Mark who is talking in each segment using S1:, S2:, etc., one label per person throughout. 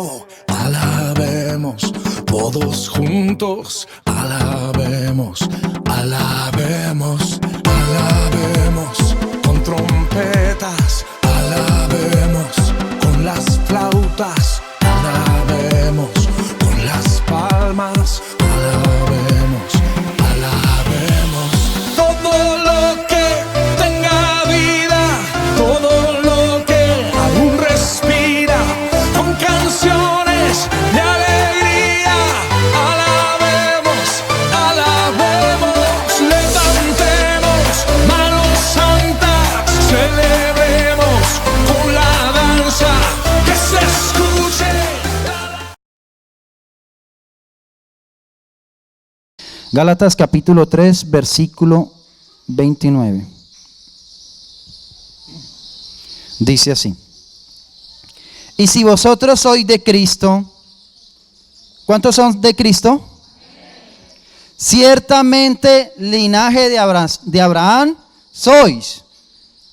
S1: Cristo, alabemos, todos juntos, alabemos, alabemos, alabemos, con trompetas, alabemos, con las flautas, alabemos, con las palmas, alabemos, alabemos, todo lo que tenga vida, todo lo que aún respira, con canciones de alegría, alabemos, alabemos, levantemos manos santas, celebremos con la danza, que se escuche.
S2: Gálatas capítulo 3, versículo 29. Dice así: y si vosotros sois de Cristo, ¿cuántos son de Cristo? Ciertamente linaje de Abraham sois.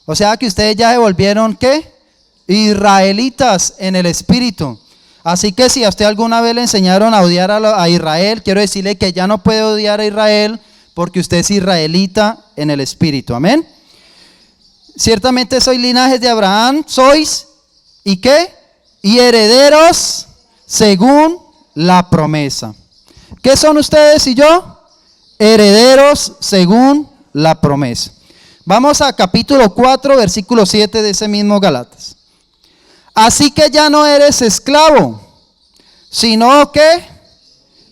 S2: O sea que ustedes ya se volvieron, ¿qué? Israelitas en el espíritu. Así que si a usted alguna vez le enseñaron a odiar a Israel, quiero decirle que ya no puede odiar a Israel porque usted es israelita en el espíritu. Amén. Ciertamente sois linajes de Abraham, sois, ¿y qué? Y herederos según la promesa. ¿Qué son ustedes y yo? Herederos según la promesa. Vamos a capítulo 4, versículo 7 de ese mismo Gálatas. Así que ya no eres esclavo, sino que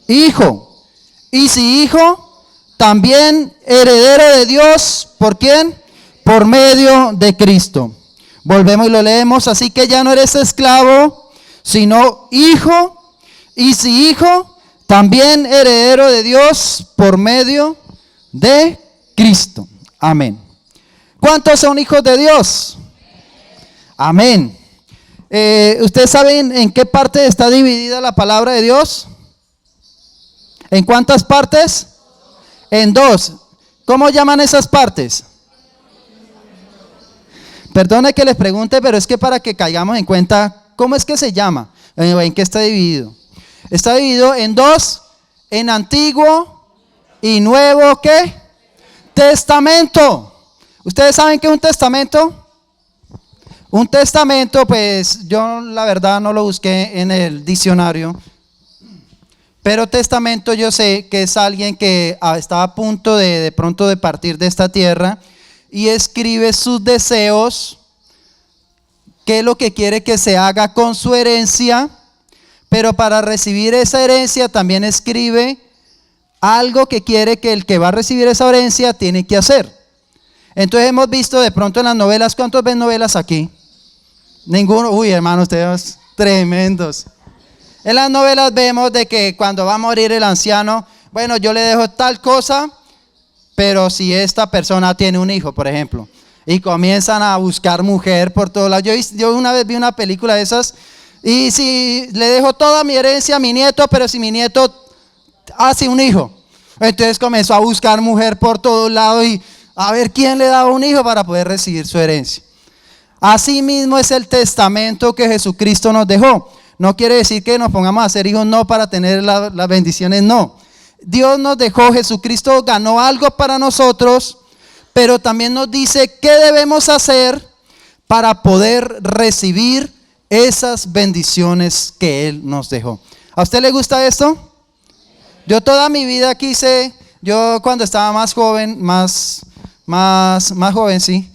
S2: hijo. Y si hijo, también heredero de Dios. ¿Por quién? Por medio de Cristo. Volvemos y lo leemos. Así que ya no eres esclavo, sino hijo. Y si hijo, también heredero de Dios por medio de Cristo. Amén. ¿Cuántos son hijos de Dios? Amén. ¿Ustedes saben en qué parte está dividida la palabra de Dios? ¿En cuántas partes? En dos. ¿Cómo llaman esas partes? Perdone que les pregunte, pero es que para que caigamos en cuenta, ¿cómo es que se llama? ¿En qué está dividido? Está dividido en dos, en Antiguo y Nuevo, ¿qué? Testamento. ¿Ustedes saben qué es un testamento? Un testamento, pues yo la verdad no lo busqué en el diccionario, pero testamento yo sé que es alguien que está a punto de pronto de partir de esta tierra y escribe sus deseos, qué es lo que quiere que se haga con su herencia, pero para recibir esa herencia también escribe algo que quiere que el que va a recibir esa herencia tiene que hacer. Entonces hemos visto de pronto en las novelas, ¿cuántos ven novelas aquí? Ninguno. Uy, hermano, ustedes tremendos. En las novelas vemos de que cuando va a morir el anciano, bueno, yo le dejo tal cosa, pero si esta persona tiene un hijo, por ejemplo, y comienzan a buscar mujer por todos lados. Yo una vez vi una película de esas, y si le dejo toda mi herencia a mi nieto, pero si mi nieto hace un hijo, entonces comenzó a buscar mujer por todos lados y a ver quién le daba un hijo para poder recibir su herencia. Así mismo es el testamento que Jesucristo nos dejó. No quiere decir que nos pongamos a hacer hijos, no, para tener las bendiciones, no. Dios nos dejó, Jesucristo ganó algo para nosotros, pero también nos dice qué debemos hacer para poder recibir esas bendiciones que Él nos dejó. ¿A usted le gusta esto? Yo toda mi vida quise, yo cuando estaba más joven, más joven, sí,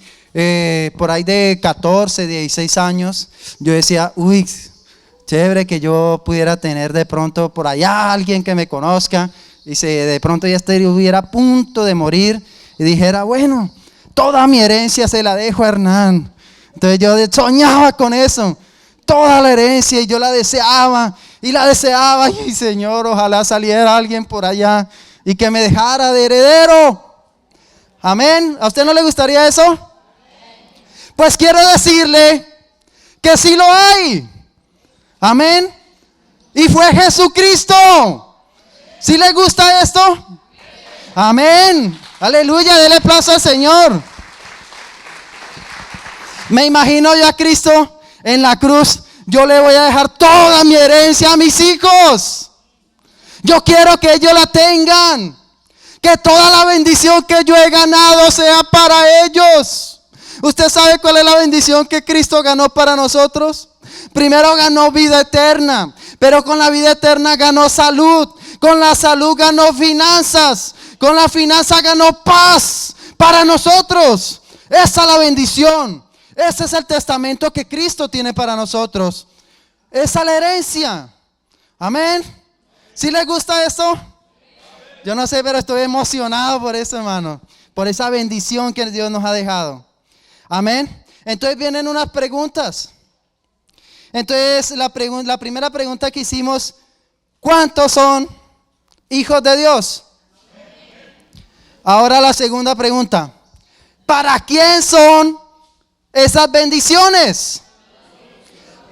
S2: por ahí de 14, 16 años, yo decía, uy, chévere que yo pudiera tener de pronto por allá alguien que me conozca, y si de pronto ya estuviera a punto de morir y dijera, bueno, toda mi herencia se la dejo a Hernán. Entonces yo soñaba con eso, toda la herencia, y yo la deseaba, y Señor, ojalá saliera alguien por allá y que me dejara de heredero. Amén. ¿A usted no le gustaría eso? Pues quiero decirle que sí lo hay. Amén. Y fue Jesucristo. ¿Sí le gusta esto? Amén. Aleluya, dele aplauso al Señor. Me imagino yo a Cristo en la cruz yo le voy a dejar toda mi herencia a mis hijos. Yo quiero que ellos la tengan. Que toda la bendición que yo he ganado sea para ellos. ¿Usted sabe cuál es la bendición que Cristo ganó para nosotros? Primero ganó vida eterna, pero con la vida eterna ganó salud. Con la salud ganó finanzas. Con la finanza ganó paz para nosotros. Esa es la bendición. Ese es el testamento que Cristo tiene para nosotros. Esa es la herencia. Amén. ¿Sí les gusta esto? Yo no sé, pero estoy emocionado por eso, hermano. Por esa bendición que Dios nos ha dejado. Amén. Entonces vienen unas preguntas. Entonces la primera pregunta que hicimos: ¿cuántos son hijos de Dios? Ahora la segunda pregunta: ¿para quién son esas bendiciones?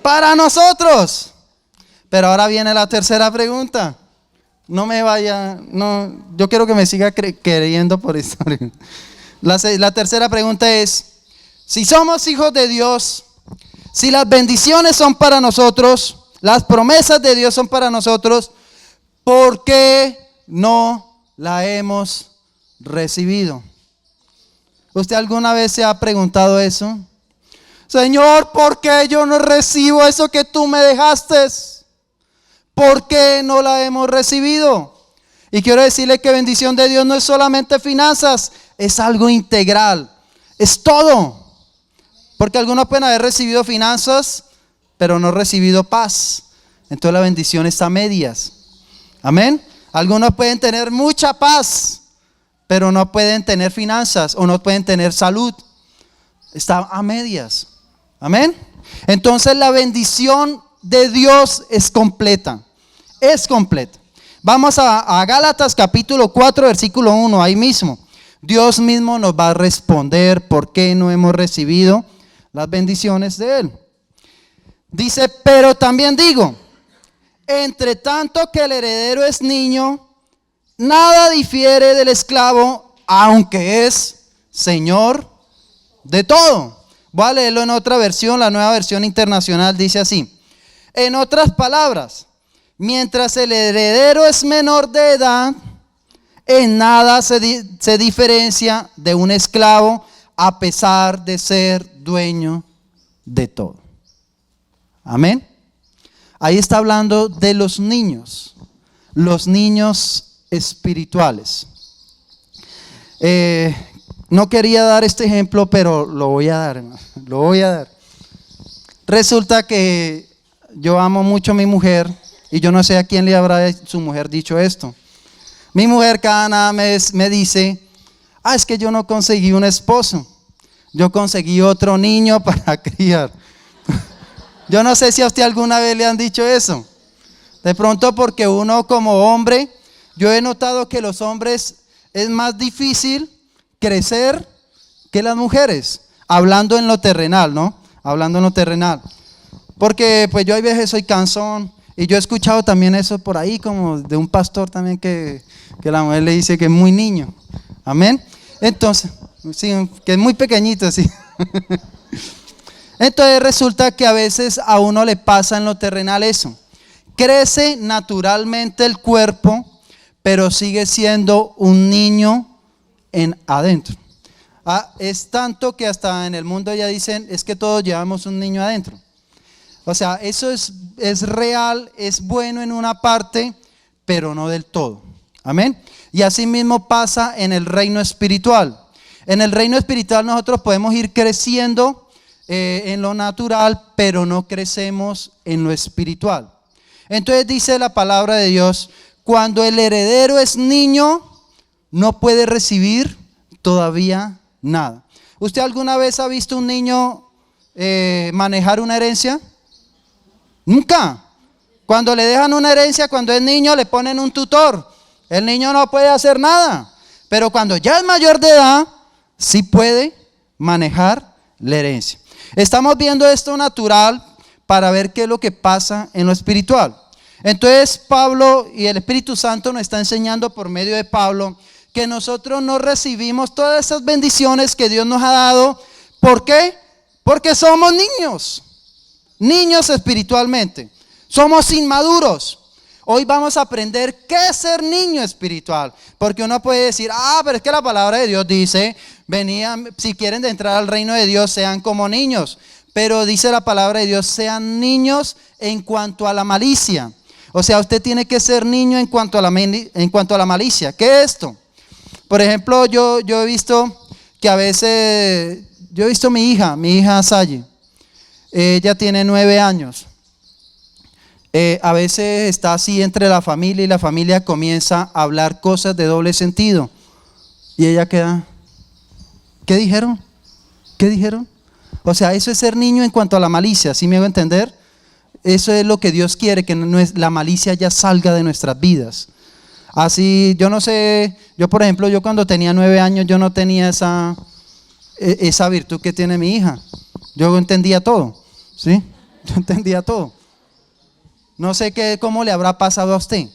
S2: Para nosotros. Pero ahora viene la tercera pregunta. No me vaya, no, yo quiero que me siga creyendo por eso. La tercera pregunta es: si somos hijos de Dios, si las bendiciones son para nosotros, las promesas de Dios son para nosotros, ¿por qué no la hemos recibido? ¿Usted alguna vez se ha preguntado eso? Señor, ¿por qué yo no recibo eso que tú me dejaste? ¿Por qué no la hemos recibido? Y quiero decirle que bendición de Dios no es solamente finanzas, es algo integral, es todo. Porque algunos pueden haber recibido finanzas, pero no recibido paz. Entonces la bendición está a medias. Amén. Algunos pueden tener mucha paz, pero no pueden tener finanzas o no pueden tener salud. Está a medias. Amén. Entonces la bendición de Dios es completa. Es completa. Vamos a Gálatas capítulo 4 versículo 1, ahí mismo. Dios mismo nos va a responder por qué no hemos recibido las bendiciones de Él. Dice: pero también digo, entre tanto que el heredero es niño, nada difiere del esclavo, aunque es Señor de todo. Voy a leerlo en otra versión, la Nueva Versión Internacional dice así: en otras palabras, mientras el heredero es menor de edad, en nada se diferencia de un esclavo, a pesar de ser dueño de todo. Amén. Ahí está hablando de los niños espirituales. No quería dar este ejemplo, pero lo voy a dar, hermano. Lo voy a dar. Resulta que yo amo mucho a mi mujer y yo no sé a quién le habrá su mujer dicho esto. Mi mujer cada mes me dice: es que yo no conseguí un esposo, yo conseguí otro niño para criar. Yo no sé si a usted alguna vez le han dicho eso. De pronto porque uno como hombre, yo he notado que los hombres es más difícil crecer que las mujeres, hablando en lo terrenal, ¿no? Hablando en lo terrenal. Porque pues yo a veces soy cansón y yo he escuchado también eso por ahí como de un pastor también que la mujer le dice que es muy niño. Amén. Entonces, sí, que es muy pequeñito, sí. Entonces resulta que a veces a uno le pasa en lo terrenal eso. Crece naturalmente el cuerpo, pero sigue siendo un niño adentro. Es tanto que hasta en el mundo ya dicen: es que todos llevamos un niño adentro. O sea, eso es real, es bueno en una parte, pero no del todo. Amén. Y así mismo pasa en el reino espiritual. En el reino espiritual nosotros podemos ir creciendo en lo natural, pero no crecemos en lo espiritual. Entonces dice la palabra de Dios: cuando el heredero es niño, no puede recibir todavía nada. ¿Usted alguna vez ha visto un niño manejar una herencia? Nunca. Cuando le dejan una herencia, cuando es niño, le ponen un tutor. El niño no puede hacer nada. Pero cuando ya es mayor de edad, sí puede manejar la herencia. Estamos viendo esto natural para ver qué es lo que pasa en lo espiritual. Entonces Pablo y el Espíritu Santo nos está enseñando por medio de Pablo que nosotros no recibimos todas esas bendiciones que Dios nos ha dado. ¿Por qué? Porque somos niños. niños espiritualmente. Somos inmaduros. Hoy vamos a aprender qué es ser niño espiritual. Porque uno puede decir, pero es que la palabra de Dios dice, si quieren entrar al reino de Dios, sean como niños. Pero dice la palabra de Dios, sean niños en cuanto a la malicia. O sea, usted tiene que ser niño en cuanto a la malicia. ¿Qué es esto? Por ejemplo, yo he visto que a veces, yo he visto mi hija Sayi, ella tiene 9 años. A veces está así entre la familia y la familia comienza a hablar cosas de doble sentido. Y ella queda, ¿qué dijeron? ¿Qué dijeron? O sea, eso es ser niño en cuanto a la malicia, ¿sí me hago entender? Eso es lo que Dios quiere, que la malicia ya salga de nuestras vidas. Así, yo no sé, yo por ejemplo, yo cuando tenía 9 años, yo no tenía esa virtud que tiene mi hija. Yo entendía todo, ¿sí? Yo entendía todo. No sé cómo le habrá pasado a usted,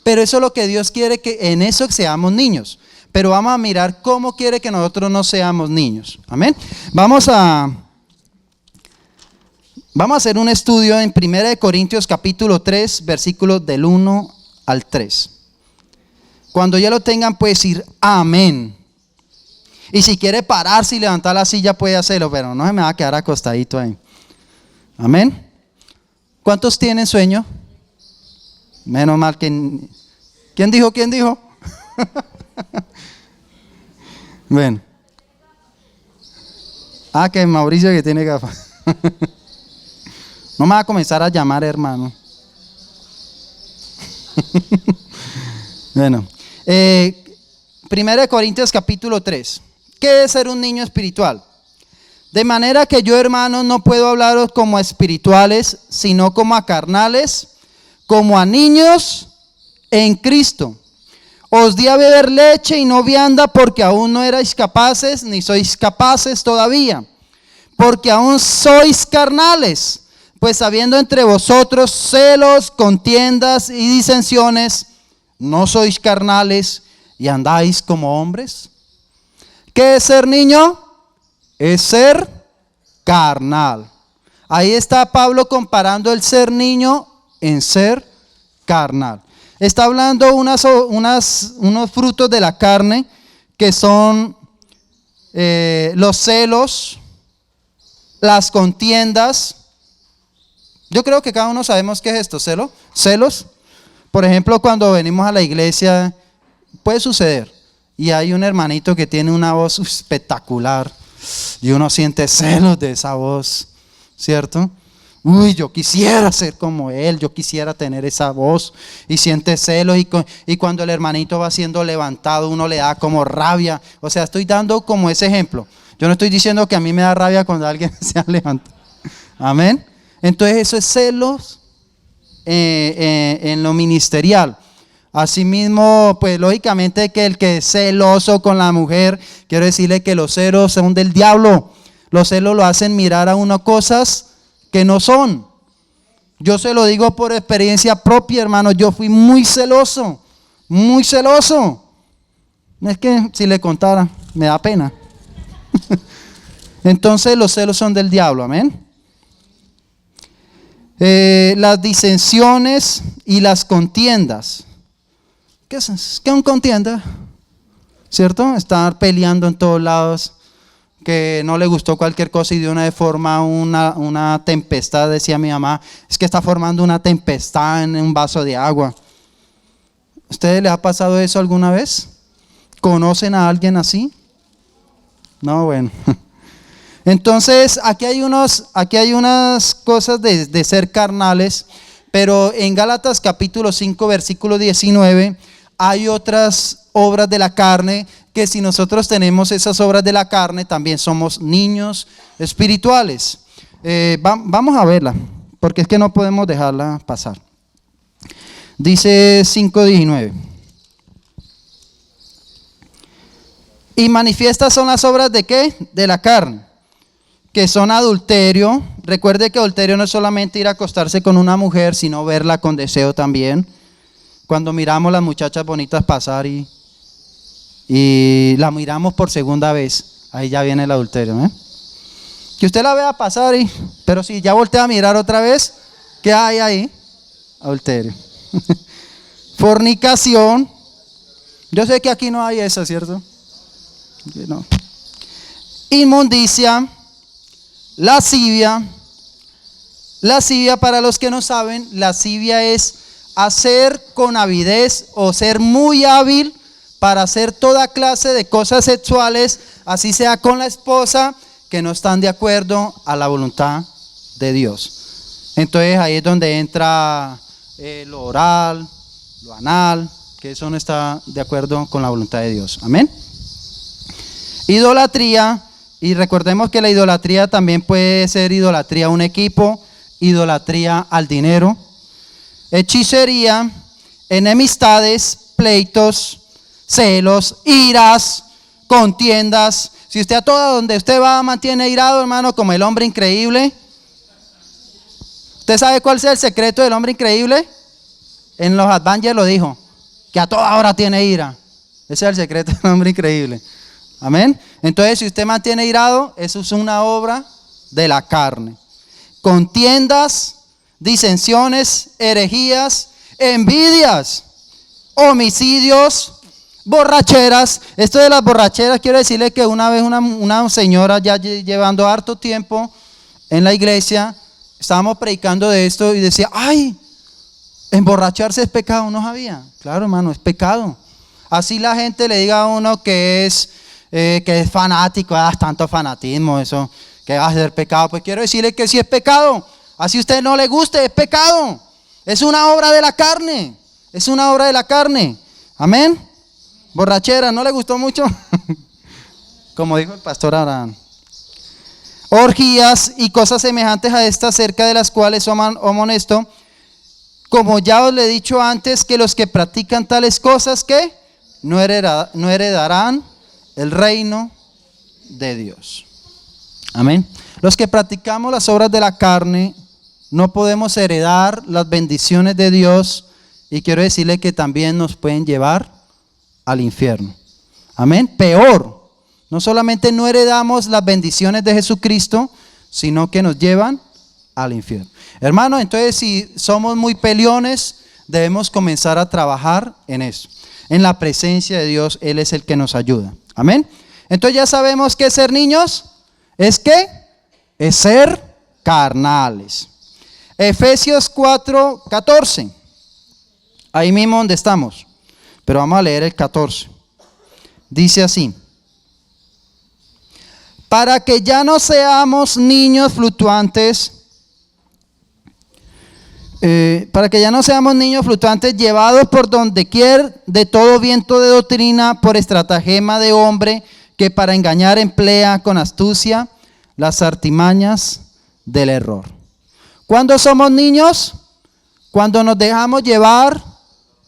S2: pero eso es lo que Dios quiere, que en eso seamos niños. Pero vamos a mirar cómo quiere que nosotros no seamos niños. Amén. Vamos a hacer un estudio en 1 Corintios capítulo 3, versículos del 1 al 3. Cuando ya lo tengan puede decir amén. Y si quiere pararse y levantar la silla puede hacerlo, pero no se me va a quedar acostadito ahí. Amén. ¿Cuántos tienen sueño? Menos mal que... ¿Quién dijo? ¿Quién dijo? Bueno. Que Mauricio que tiene gafas. No me va a comenzar a llamar hermano. Bueno. 1 Corintios capítulo 3. ¿Qué es ser un niño espiritual? De manera que yo, hermanos, no puedo hablaros como a espirituales, sino como a carnales, como a niños en Cristo. Os di a beber leche y no vianda, porque aún no erais capaces, ni sois capaces todavía, porque aún sois carnales. Pues habiendo entre vosotros celos, contiendas y disensiones, ¿no sois carnales y andáis como hombres? ¿Qué es ser niño? Es ser carnal. Ahí está Pablo comparando el ser niño en ser carnal. Está hablando unos frutos de la carne que son los celos, las contiendas. Yo creo que cada uno sabemos qué es esto, celos. Por ejemplo, cuando venimos a la iglesia, puede suceder, y hay un hermanito que tiene una voz espectacular, y uno siente celos de esa voz, ¿cierto? Uy, yo quisiera ser como él, yo quisiera tener esa voz, y siente celos, y cuando el hermanito va siendo levantado, uno le da como rabia. O sea, estoy dando como ese ejemplo. Yo no estoy diciendo que a mí me da rabia cuando alguien se ha levantado. Amén. Entonces eso es celos en lo ministerial. Asimismo, pues lógicamente que el que es celoso con la mujer, quiero decirle que los celos son del diablo. Los celos lo hacen mirar a uno cosas que no son. Yo se lo digo por experiencia propia, hermano. Yo fui muy celoso, muy celoso. Es que si le contara, me da pena. Entonces los celos son del diablo, amén. Las disensiones y las contiendas. ¿Qué es un contienda? ¿Cierto? Estar peleando en todos lados, que no le gustó cualquier cosa y de una vez forma una tempestad, decía mi mamá, es que está formando una tempestad en un vaso de agua. ¿Ustedes les ha pasado eso alguna vez? ¿Conocen a alguien así? No, bueno. Entonces, aquí hay unas cosas de ser carnales, pero en Gálatas capítulo 5, versículo 19, hay otras obras de la carne, que si nosotros tenemos esas obras de la carne, también somos niños espirituales. Vamos a verla, porque es que no podemos dejarla pasar. Dice 5:19. Y manifiestas son las obras ¿de qué? De la carne, que son adulterio. Recuerde que adulterio no es solamente ir a acostarse con una mujer, sino verla con deseo también. Cuando miramos las muchachas bonitas pasar y la miramos por segunda vez, ahí ya viene el adulterio, Que usted la vea pasar, pero si ya voltea a mirar otra vez, ¿qué hay ahí? Adulterio. Fornicación. Yo sé que aquí no hay eso, ¿cierto? No. Inmundicia. Lascivia. Lascivia, para los que no saben, lascivia es hacer con avidez o ser muy hábil para hacer toda clase de cosas sexuales, así sea con la esposa, que no están de acuerdo a la voluntad de Dios. Entonces ahí es donde entra lo oral, lo anal, que eso no está de acuerdo con la voluntad de Dios. Amén. Idolatría, y recordemos que la idolatría también puede ser idolatría a un equipo, idolatría al dinero, hechicería, enemistades, pleitos, celos, iras, contiendas. Si usted a todo donde usted va mantiene irado, hermano, como el hombre increíble. ¿Usted sabe cuál es el secreto del hombre increíble? En los Avengers lo dijo, que a toda hora tiene ira. Ese es el secreto del hombre increíble. Amén. Entonces, si usted mantiene irado, eso es una obra de la carne. Contiendas, disensiones, herejías, envidias, homicidios, borracheras. Esto de las borracheras, quiero decirle que una vez una señora ya llevando harto tiempo en la iglesia, estábamos predicando de esto y decía, ay, emborracharse es pecado. No sabía. Claro, hermano, es pecado. Así la gente le diga a uno que es fanático, tanto fanatismo, eso, que va a ser pecado. Pues quiero decirle que sí es pecado. Así a usted no le guste, es pecado. Es una obra de la carne. Es una obra de la carne. Amén. Borrachera, ¿no le gustó mucho? Como dijo el pastor Abraham. Orgías y cosas semejantes a estas, cerca de las cuales somos honestos. Como ya os le he dicho antes, que los que practican tales cosas, ¿qué? No heredarán el reino de Dios. Amén. Los que practicamos las obras de la carne no podemos heredar las bendiciones de Dios, y quiero decirle que también nos pueden llevar al infierno. Amén. Peor, no solamente no heredamos las bendiciones de Jesucristo, sino que nos llevan al infierno. Hermano, entonces si somos muy peleones, debemos comenzar a trabajar en eso. En la presencia de Dios, Él es el que nos ayuda. Amén. Entonces ya sabemos que ser niños es ¿qué? Es ser carnales. Efesios 4:14. Ahí mismo donde estamos. Pero vamos a leer el 14. Dice así: para que ya no seamos niños fluctuantes, llevados por donde quiera de todo viento de doctrina, por estratagema de hombre que para engañar emplea con astucia las artimañas del error. ¿Cuándo somos niños? Cuando nos dejamos llevar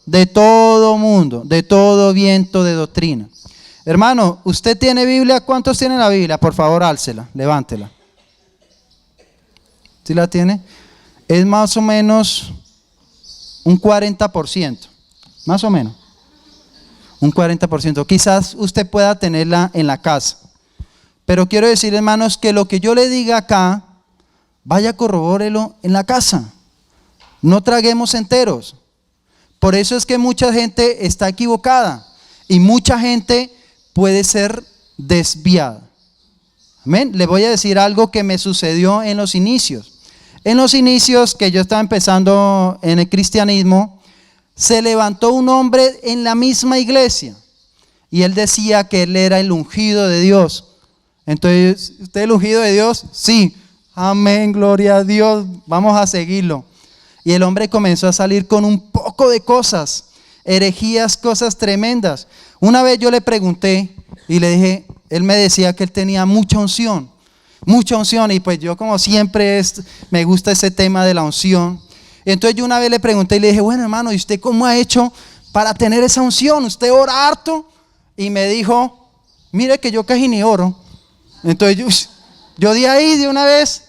S2: de todo mundo, de todo viento de doctrina. Hermano, ¿usted tiene Biblia? ¿Cuántos tienen la Biblia? Por favor, álcela, levántela. ¿Sí la tiene? Es más o menos un 40%, más o menos. Un 40%. Quizás usted pueda tenerla en la casa. Pero quiero decir, hermanos, que lo que yo le diga acá, vaya, corrobórelo en la casa. No traguemos enteros. Por eso es que mucha gente está equivocada y mucha gente puede ser desviada. Amén. Le voy a decir algo que me sucedió en los inicios. En los inicios que yo estaba empezando en el cristianismo, se levantó un hombre en la misma iglesia y él decía que él era el ungido de Dios. Entonces, ¿usted es el ungido de Dios? Sí. Amén, gloria a Dios, vamos a seguirlo. Y el hombre comenzó a salir con un poco de cosas, herejías, cosas tremendas. Una vez yo le pregunté y le dije, él me decía que él tenía mucha unción, y pues yo como siempre me gusta ese tema de la unción. Entonces yo una vez le pregunté y le dije, bueno, hermano, ¿y usted cómo ha hecho para tener esa unción? ¿Usted ora harto? Y me dijo, mire que yo casi ni oro. Entonces yo de ahí de una vez,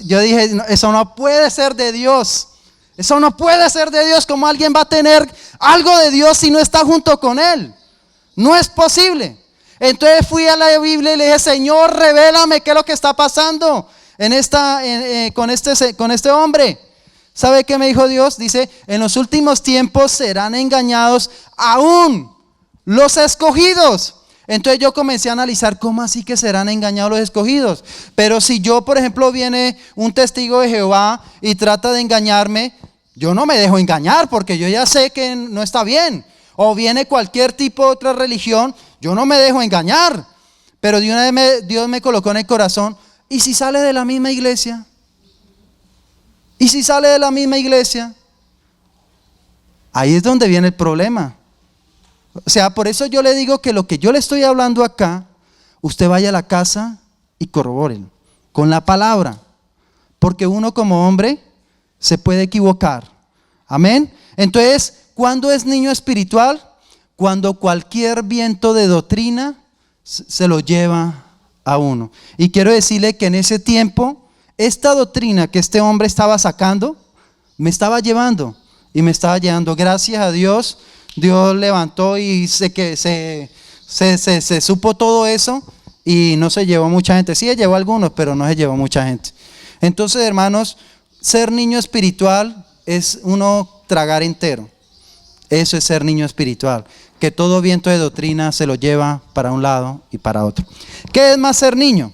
S2: yo dije, no, eso no puede ser de Dios. Eso no puede ser de Dios. ¿Cómo alguien va a tener algo de Dios si no está junto con Él? No es posible. Entonces fui a la Biblia y le dije, Señor, revélame qué es lo que está pasando con este hombre. ¿Sabe qué me dijo Dios? Dice, en los últimos tiempos serán engañados aún los escogidos. Entonces yo comencé a analizar cómo así que serán engañados los escogidos. Pero si yo, por ejemplo, viene un testigo de Jehová y trata de engañarme, yo no me dejo engañar porque yo ya sé que no está bien. O viene cualquier tipo de otra religión, yo no me dejo engañar. Pero de una vez Dios me colocó en el corazón, ¿y si sale de la misma iglesia? ¿Y si sale de la misma iglesia? Ahí es donde viene el problema. O sea, por eso yo le digo que lo que yo le estoy hablando acá, usted vaya a la casa y corrobórelo con la palabra. Porque uno como hombre se puede equivocar. Amén. Entonces, ¿cuándo es niño espiritual? Cuando cualquier viento de doctrina se lo lleva a uno. Y quiero decirle que en ese tiempo, esta doctrina que este hombre estaba sacando, me estaba llevando. Y me estaba llevando, gracias a Dios. Dios levantó y se supo todo eso y no se llevó mucha gente. Sí se llevó algunos, pero no se llevó mucha gente. Entonces, hermanos, ser niño espiritual es uno tragar entero. Eso es ser niño espiritual. Que todo viento de doctrina se lo lleva para un lado y para otro. ¿Qué es más ser niño?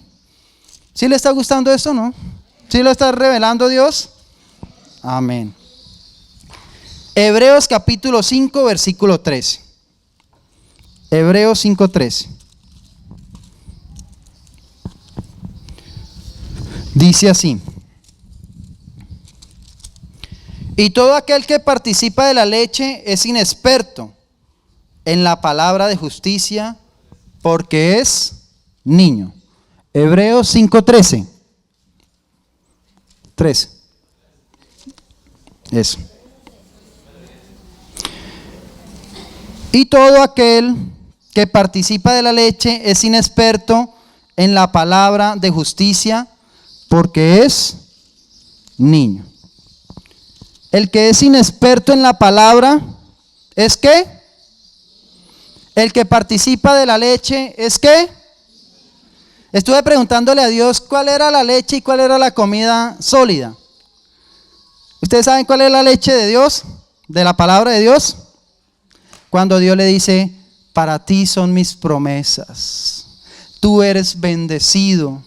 S2: ¿Sí le está gustando esto, no? ¿Sí lo está revelando Dios? Amén. Hebreos capítulo 5, versículo 13. Hebreos 5, 13. Dice así: y todo aquel que participa de la leche es inexperto en la palabra de justicia, porque es niño. Hebreos 5, 13. 13. Eso. Y todo aquel que participa de la leche es inexperto en la palabra de justicia, porque es niño. El que es inexperto en la palabra, ¿es qué? El que participa de la leche, ¿es qué? Estuve preguntándole a Dios cuál era la leche y cuál era la comida sólida. ¿Ustedes saben cuál es la leche de Dios? De la palabra de Dios. Cuando Dios le dice, para ti son mis promesas, tú eres bendecido,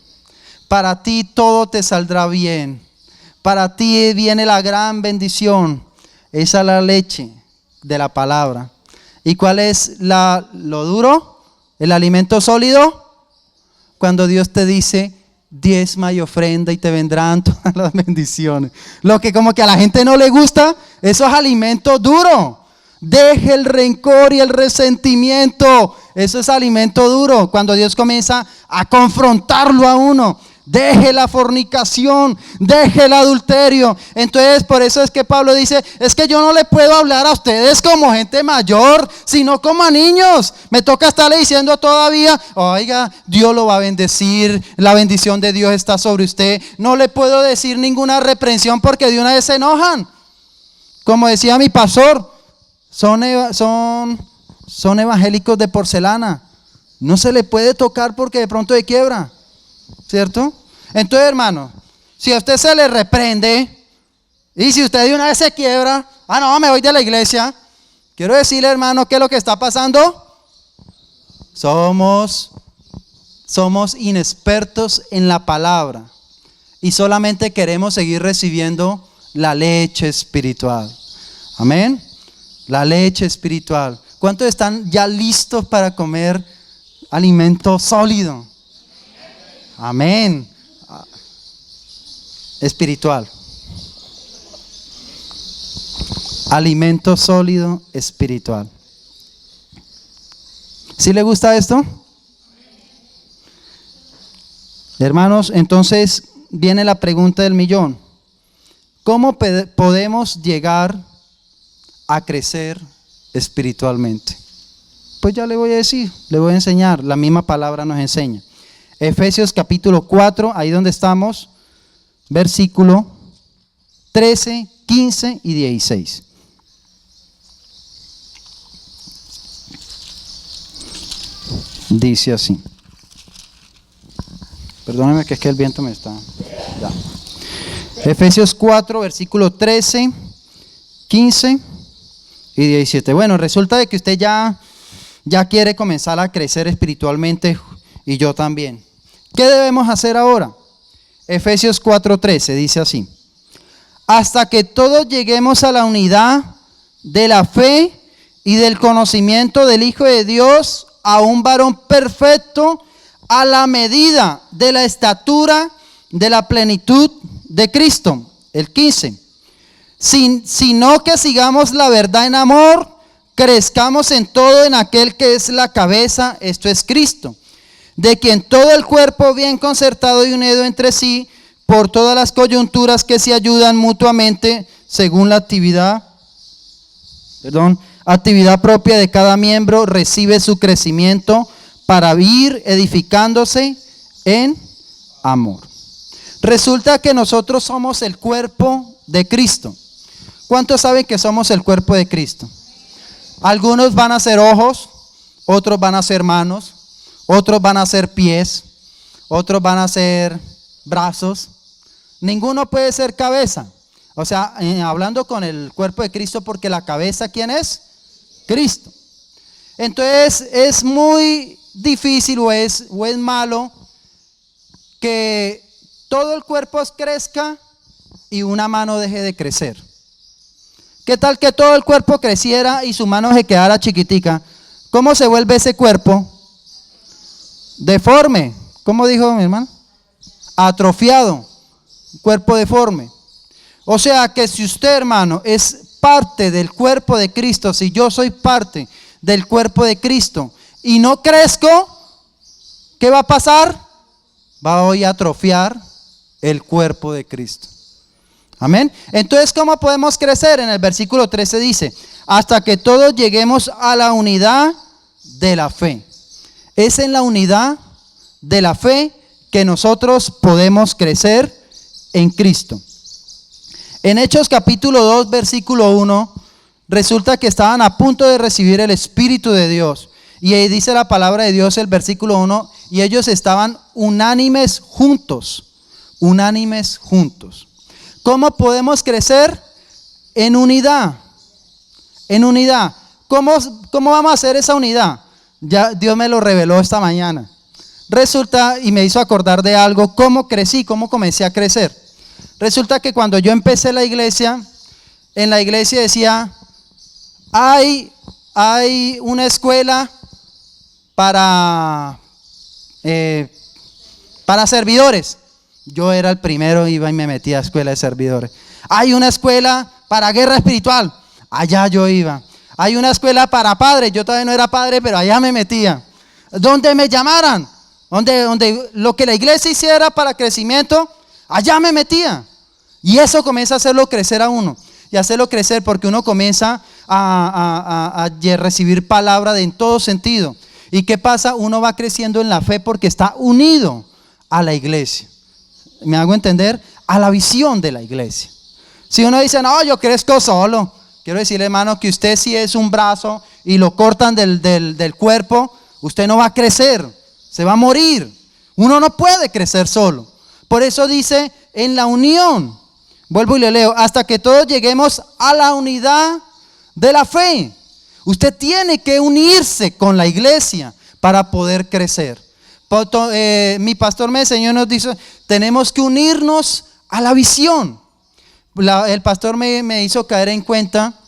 S2: para ti todo te saldrá bien, para ti viene la gran bendición. Esa es la leche de la palabra. ¿Y cuál es lo duro? El alimento sólido. Cuando Dios te dice, diezma y ofrenda y te vendrán todas las bendiciones. Lo que como que a la gente no le gusta, eso es alimento duro. Deje el rencor y el resentimiento. Eso es alimento duro. Cuando Dios comienza a confrontarlo a uno. Deje la fornicación, deje el adulterio. Entonces por eso es que Pablo dice, es que yo no le puedo hablar a ustedes como gente mayor, sino como a niños. Me toca estarle diciendo todavía, oiga, Dios lo va a bendecir, la bendición de Dios está sobre usted. No le puedo decir ninguna reprensión porque de una vez se enojan. Como decía mi pastor, son evangélicos de porcelana. No se le puede tocar porque de pronto se quiebra. ¿Cierto? Entonces, hermano, si a usted se le reprende y si usted de una vez se quiebra, no, me voy de la iglesia. Quiero decirle, hermano, ¿qué es lo que está pasando? Somos inexpertos en la palabra y solamente queremos seguir recibiendo la leche espiritual. Amén. La leche espiritual. ¿Cuántos están ya listos para comer alimento sólido? Amén. Espiritual. Alimento sólido espiritual. ¿Sí le gusta esto? Hermanos, entonces viene la pregunta del millón. ¿Cómo podemos llegar a crecer espiritualmente? Pues ya le voy a decir, le voy a enseñar. La misma palabra nos enseña. Efesios capítulo 4, ahí donde estamos, versículo 13, 15 y 16. Dice así. Perdóname que es que el viento me está... Ya. Efesios 4, versículo 13, 15 y 17. Bueno, resulta de que usted ya quiere comenzar a crecer espiritualmente y yo también. ¿Qué debemos hacer ahora? Efesios 4, 13 dice así. Hasta que todos lleguemos a la unidad de la fe y del conocimiento del Hijo de Dios, a un varón perfecto, a la medida de la estatura de la plenitud de Cristo. El 15. Sino que sigamos la verdad en amor, crezcamos en todo en aquel que es la cabeza, esto es Cristo, de quien todo el cuerpo bien concertado y unido entre sí, por todas las coyunturas que se ayudan mutuamente según la actividad propia de cada miembro, recibe su crecimiento para ir edificándose en amor. Resulta que nosotros somos el cuerpo de Cristo. ¿Cuántos saben que somos el cuerpo de Cristo? Algunos van a ser ojos, otros van a ser manos, otros van a ser pies, otros van a ser brazos. Ninguno puede ser cabeza. O sea, hablando con el cuerpo de Cristo, porque la cabeza, ¿quién es? Cristo. Entonces es muy difícil o es malo que todo el cuerpo crezca y una mano deje de crecer. ¿Qué tal que todo el cuerpo creciera y su mano se quedara chiquitica? ¿Cómo se vuelve ese cuerpo? Deforme. ¿Cómo dijo mi hermano? Atrofiado. Cuerpo deforme. O sea que si usted, hermano, es parte del cuerpo de Cristo, si yo soy parte del cuerpo de Cristo y no crezco, ¿qué va a pasar? Voy a atrofiar el cuerpo de Cristo. Amén. Entonces, ¿cómo podemos crecer? En el versículo 13 dice, hasta que todos lleguemos a la unidad de la fe. Es en la unidad de la fe que nosotros podemos crecer en Cristo. En Hechos capítulo 2, versículo 1, resulta que estaban a punto de recibir el Espíritu de Dios. Y ahí dice la palabra de Dios, el versículo 1, y ellos estaban unánimes juntos. Unánimes juntos. ¿Cómo podemos crecer? En unidad. En unidad. ¿Cómo vamos a hacer esa unidad? Ya Dios me lo reveló esta mañana. Resulta, y me hizo acordar de algo, cómo crecí, cómo comencé a crecer. Resulta que cuando yo empecé la iglesia, en la iglesia decía, hay una escuela para servidores. Yo era el primero, iba y me metía a escuela de servidores. Hay una escuela para guerra espiritual. Allá yo iba. Hay una escuela para padres. Yo todavía no era padre, pero allá me metía. Donde me llamaran, donde lo que la iglesia hiciera para crecimiento, allá me metía. Y eso comienza a hacerlo crecer a uno. Y hacerlo crecer porque uno comienza a recibir palabra en todo sentido. ¿Y qué pasa? Uno va creciendo en la fe porque está unido a la iglesia. ¿Me hago entender? A la visión de la iglesia. Si uno dice, no, yo crezco solo. Quiero decirle, hermano, que usted si es un brazo y lo cortan del cuerpo, usted no va a crecer. Se va a morir. Uno no puede crecer solo. Por eso dice, en la unión. Vuelvo y le leo, hasta que todos lleguemos a la unidad de la fe. Usted tiene que unirse con la iglesia para poder crecer. Mi pastor me enseñó y nos dice, tenemos que unirnos a la visión. El pastor me hizo caer en cuenta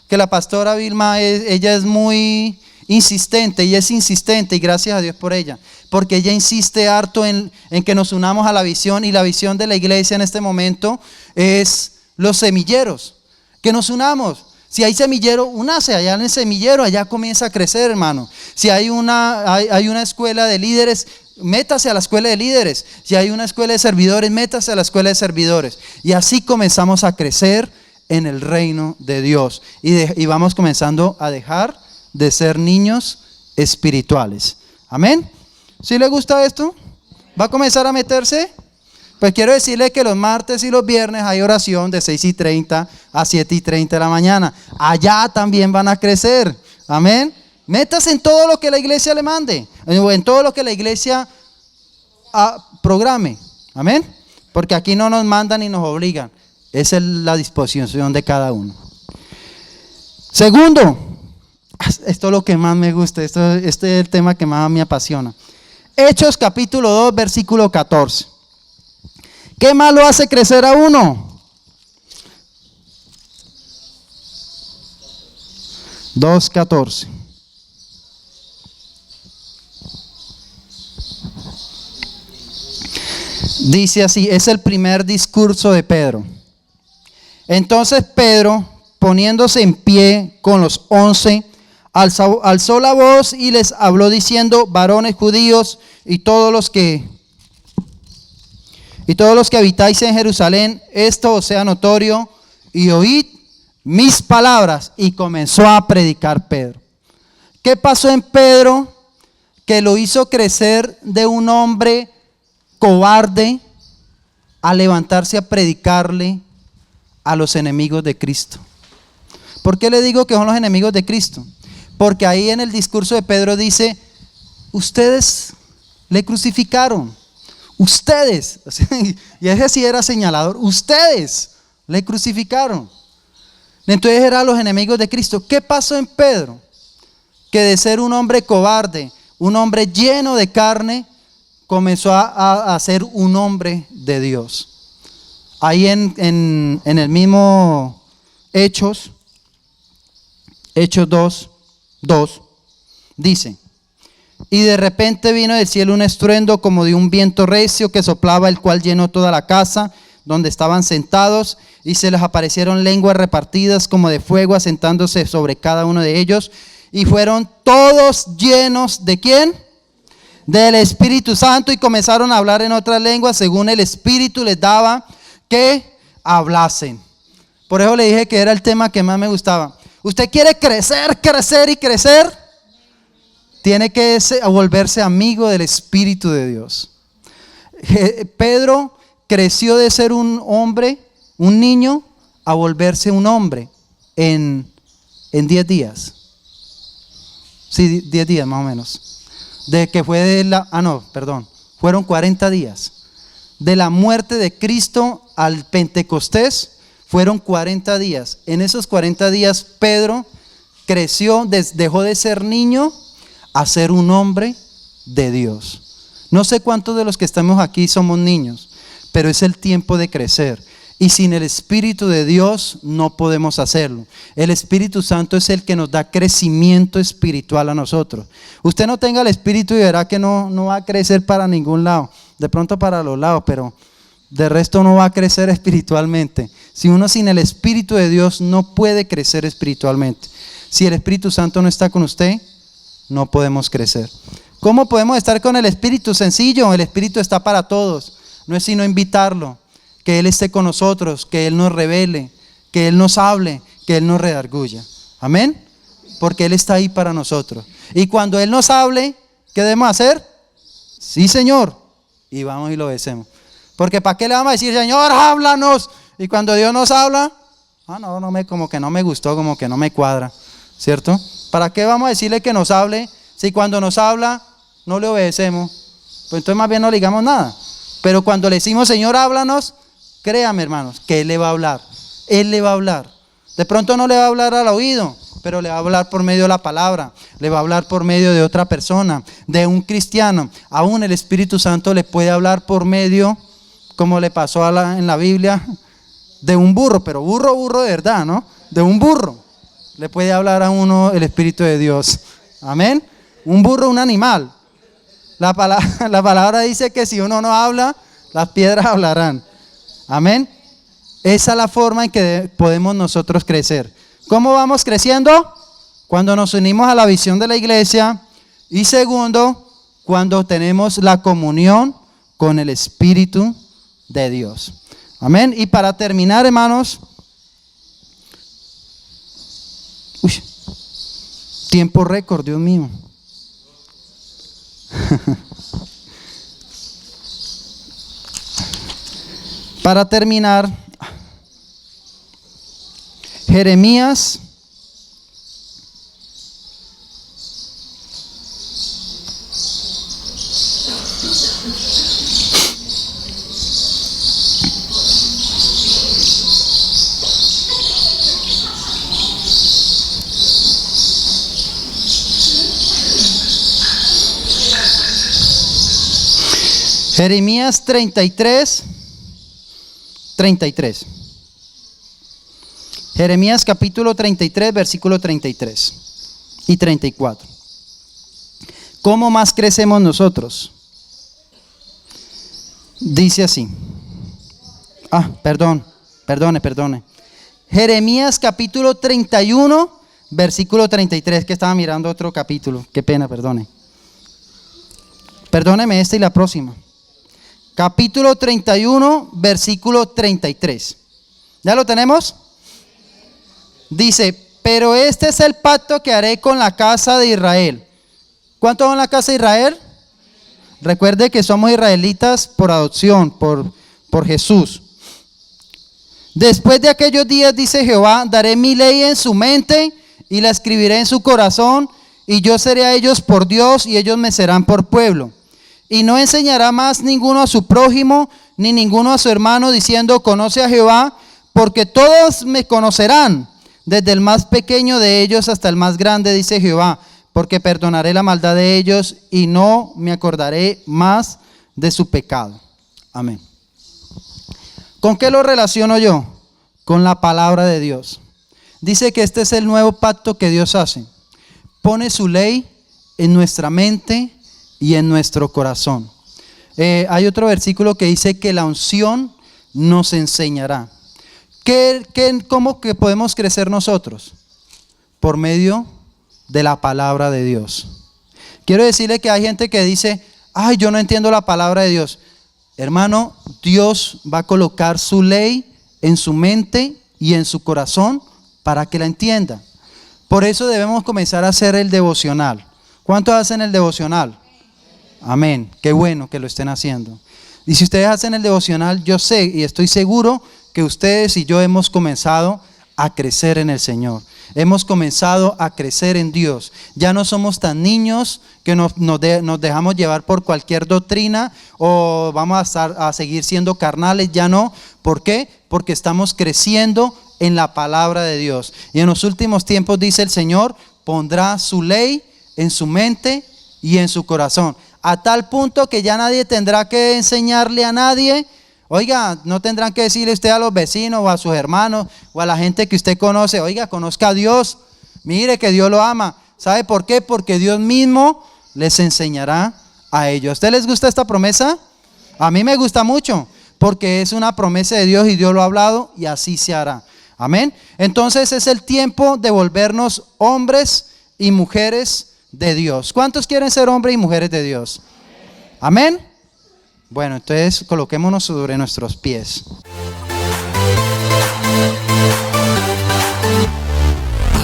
S2: que la pastora Vilma, ella es muy insistente y es insistente, y gracias a Dios por ella, porque ella insiste harto en que nos unamos a la visión, y la visión de la iglesia en este momento es los semilleros, que nos unamos. Si hay semillero, únase allá en el semillero, allá comienza a crecer, hermano. Si hay una escuela de líderes, métase a la escuela de líderes. Si hay una escuela de servidores, métase a la escuela de servidores. Y así comenzamos a crecer en el reino de Dios. Y vamos comenzando a dejar de ser niños espirituales. Amén. ¿Sí le gusta esto? ¿Va a comenzar a meterse? Pues quiero decirle que los martes y los viernes hay oración de 6:30 a 7:30 de la mañana. Allá también van a crecer. Amén. Métase en todo lo que la iglesia le mande, o en todo lo que la iglesia programe. Amén. Porque aquí no nos mandan ni nos obligan. Esa es la disposición de cada uno. Segundo, esto es lo que más me gusta, este es el tema que más me apasiona. Hechos capítulo 2, versículo 14. ¿Qué más lo hace crecer a uno? 2:14. Dice así, es el primer discurso de Pedro. Entonces Pedro, poniéndose en pie con los 11, alzó la voz y les habló diciendo: varones judíos y todos los que habitáis en Jerusalén, esto os sea notorio, y oíd mis palabras. Y comenzó a predicar Pedro. ¿Qué pasó en Pedro que lo hizo crecer de un hombre cobarde a levantarse a predicarle a los enemigos de Cristo? ¿Por qué le digo que son los enemigos de Cristo? Porque ahí en el discurso de Pedro dice: ustedes le crucificaron, ustedes, y ese sí era señalador, ustedes le crucificaron. Entonces eran los enemigos de Cristo. ¿Qué pasó en Pedro? Que de ser un hombre cobarde, un hombre lleno de carne, comenzó a ser un hombre de Dios. Ahí en el mismo Hechos 2, dice: y de repente vino del cielo un estruendo como de un viento recio que soplaba, el cual llenó toda la casa donde estaban sentados, y se les aparecieron lenguas repartidas como de fuego, asentándose sobre cada uno de ellos, y fueron todos llenos ¿de quién? Del Espíritu Santo, y comenzaron a hablar en otras lenguas según el Espíritu les daba que hablasen. Por eso le dije que era el tema que más me gustaba. Usted quiere crecer, crecer y crecer, tiene que volverse amigo del Espíritu de Dios. Pedro creció de ser un hombre, un niño, a volverse un hombre en 10 días. Sí, 10 días más o menos. De que fue fueron 40 días. De la muerte de Cristo al Pentecostés fueron 40 días. En esos 40 días Pedro creció, dejó de ser niño a ser un hombre de Dios. No sé cuántos de los que estamos aquí somos niños, pero es el tiempo de crecer. Y sin el Espíritu de Dios no podemos hacerlo. El Espíritu Santo es el que nos da crecimiento espiritual a nosotros. Usted no tenga el Espíritu y verá que no va a crecer para ningún lado. De pronto para los lados, pero de resto no va a crecer espiritualmente. Si uno sin el Espíritu de Dios no puede crecer espiritualmente. Si el Espíritu Santo no está con usted, no podemos crecer. ¿Cómo podemos estar con el Espíritu? Sencillo, el Espíritu está para todos. No es sino invitarlo, que Él esté con nosotros, que Él nos revele, que Él nos hable, que Él nos redarguya. Amén. Porque Él está ahí para nosotros. Y cuando Él nos hable, ¿qué debemos hacer? Sí, Señor. Y vamos y lo obedecemos. Porque ¿para qué le vamos a decir: Señor, háblanos? Y cuando Dios nos habla, como que no me gustó, como que no me cuadra, ¿cierto? ¿Para qué vamos a decirle que nos hable si cuando nos habla no le obedecemos? Pues entonces más bien no le digamos nada. Pero cuando le decimos: Señor, háblanos, créame, hermanos, que Él le va a hablar. Él le va a hablar. De pronto no le va a hablar al oído, pero le va a hablar por medio de la palabra. Le va a hablar por medio de otra persona, de un cristiano. Aún el Espíritu Santo le puede hablar por medio, como le pasó en la Biblia, de un burro. Pero burro de verdad, ¿no? De un burro. Le puede hablar a uno el Espíritu de Dios. Amén. Un burro, un animal. La palabra dice que si uno no habla, las piedras hablarán. Amén. Esa es la forma en que podemos nosotros crecer. ¿Cómo vamos creciendo? Cuando nos unimos a la visión de la iglesia. Y segundo, cuando tenemos la comunión con el Espíritu de Dios. Amén. Y para terminar, hermanos, tiempo récord, Dios mío. Para terminar, Jeremías Jeremías 33, 33. Jeremías capítulo 33, versículo 33 y 34. ¿Cómo más crecemos nosotros? Dice así. Perdone. Jeremías capítulo 31, versículo 33, que estaba mirando otro capítulo. Qué pena, perdone. Perdóneme esta y la próxima. Capítulo 31, versículo 33. ¿Ya lo tenemos? Dice, pero este es el pacto que haré con la casa de Israel. ¿Cuántos son la casa de Israel? Recuerde que somos israelitas por adopción, por Jesús. Después de aquellos días, dice Jehová, daré mi ley en su mente y la escribiré en su corazón, y yo seré a ellos por Dios y ellos me serán por pueblo. Y no enseñará más ninguno a su prójimo, ni ninguno a su hermano, diciendo, conoce a Jehová, porque todos me conocerán, desde el más pequeño de ellos hasta el más grande, dice Jehová, porque perdonaré la maldad de ellos y no me acordaré más de su pecado. Amén. ¿Con qué lo relaciono yo? Con la palabra de Dios. Dice que este es el nuevo pacto que Dios hace. Pone su ley en nuestra mente y en nuestro corazón. Hay otro versículo que dice que la unción nos enseñará. ¿Cómo que podemos crecer nosotros? Por medio de la palabra de Dios. Quiero decirle que hay gente que dice, ay, yo no entiendo la palabra de Dios. Hermano, Dios va a colocar su ley en su mente y en su corazón para que la entienda. Por eso debemos comenzar a hacer el devocional. ¿Cuántos hacen el devocional? Amén. Qué bueno que lo estén haciendo. Y si ustedes hacen el devocional, yo sé y estoy seguro que ustedes y yo hemos comenzado a crecer en el Señor. Hemos comenzado a crecer en Dios. Ya no somos tan niños que nos dejamos llevar por cualquier doctrina o vamos a seguir siendo carnales. Ya no. ¿Por qué? Porque estamos creciendo en la palabra de Dios. Y en los últimos tiempos, dice el Señor, pondrá su ley en su mente y en su corazón. A tal punto que ya nadie tendrá que enseñarle a nadie. Oiga, no tendrán que decirle usted a los vecinos o a sus hermanos o a la gente que usted conoce, oiga, conozca a Dios, mire que Dios lo ama. ¿Sabe por qué? Porque Dios mismo les enseñará a ellos. ¿A usted les gusta esta promesa? A mí me gusta mucho, porque es una promesa de Dios y Dios lo ha hablado y así se hará. Amén. Entonces es el tiempo de volvernos hombres y mujeres de Dios. ¿Cuántos quieren ser hombres y mujeres de Dios? Amén. Bueno, entonces coloquémonos sobre nuestros pies.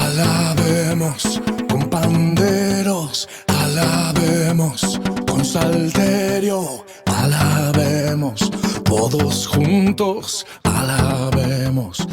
S1: Alabemos con panderos, alabemos con salterio, alabemos todos juntos, alabemos.